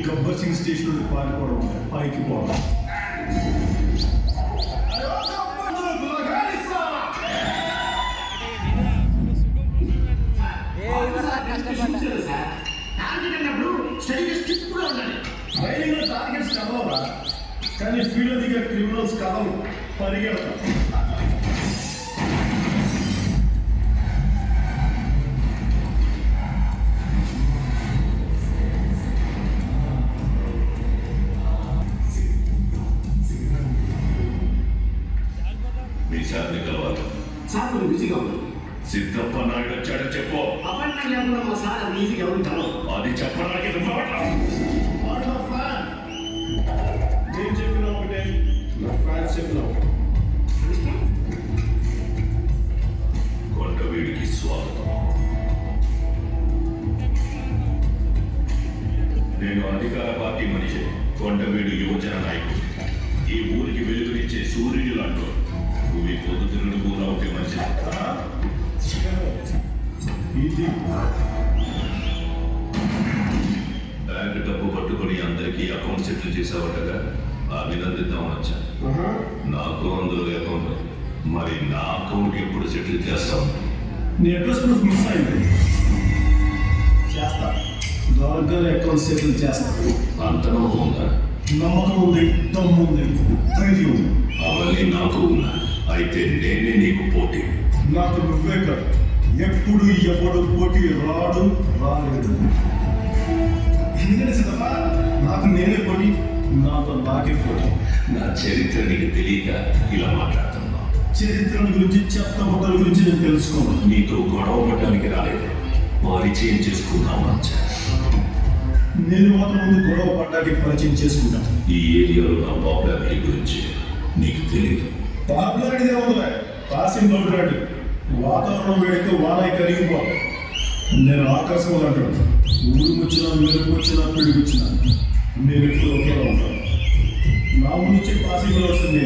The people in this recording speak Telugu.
गब्बर सिंह स्टेशन पाई కానీ స్పీడ్ దిగే క్రిమినల్స్ కథలు పరిగెడతాం. మీ సార్ని కలవాలి. సార్ కొంచెం బిజీగా ఉంది. సిద్ధప్ప నాయుడు వచ్చాడని చెప్పు. అపాయింట్మెంట్ లేకుండా మా సార్ అది ఈజీగా ఉంటారు. అది చెప్పడానికి నేను చెప్పిన ఒకటే, నా ఫ్రెండ్స్ చెప్పిన ఒకటే. కొండవీడికి స్వాగతం. నేను అధికార పార్టీ మనిషి. కొండవీడు యువజన నాయకుడు. ఈ ఊరికి వెలుగునిచ్చే సూర్యుడు లాంటి భూమి పొద్దుతిరుగుడు కూడా ఒకటి మనిషి. బ్యాంక్ డబ్బు పట్టుకుని అందరికీ అకౌంట్ సెటిల్ చేసావటగా అభినందిద్దామని వచ్చాను. నాకు అందులో అకౌంట్, మరి నా అకౌంట్ ఎప్పుడు సెటిల్ చేస్తాం? నీ అడ్రస్ ప్రూఫ్ మిస్ అయింది. చేస్తా, దొరకని అకౌంట్ సెటిల్ చేస్తా. అంత నమ్మకం ఉందా? నమ్మకం ఉంది, దమ్ము ఉంది, ధైర్యం ఉంది. అవన్నీ నాకు ఉన్నా. అయితే నేనే నీకు పోటీ. నాకు నువ్వే కాదు, ఎప్పుడు ఎవడు పోటీ రాడు, రాలేదు. ఎందుకంటే సిద్ధమా, నాకు నేనే పోటీ, నాతో నాకే పోటీ. నా చరిత్ర నీకు తెలియక ఇలా మాట్లాడుతున్నా. చరిత్ర గురించి, చెత్త బుట్టల గురించి నేను తెలుసుకోవాలి. నీతో గొడవ పడడానికి రాలేదు, పరిచయం చేసుకుందామని వచ్చా. నేను మాత్రం ముందు గొడవ పడ్డానికి పరిచయం చేసుకుంటాను. ఈ ఏరియాలో నా పాపులారిటీ గురించి నీకు తెలియదు. పాపులారిటీ ఏమవుతుంది? కాసింగ్ గౌడ్రాడు వాతావరణం వేడితే వానై కరిగిపోవాలి. నేను ఆకాశం అంటాను. ఊరు వచ్చినా, మెరుపు వచ్చినా, పిడుగు వచ్చినా నేను ఎప్పుడు ఒకేలా ఉంటాను. నా ముందు పాసింగ్ వస్తుంది.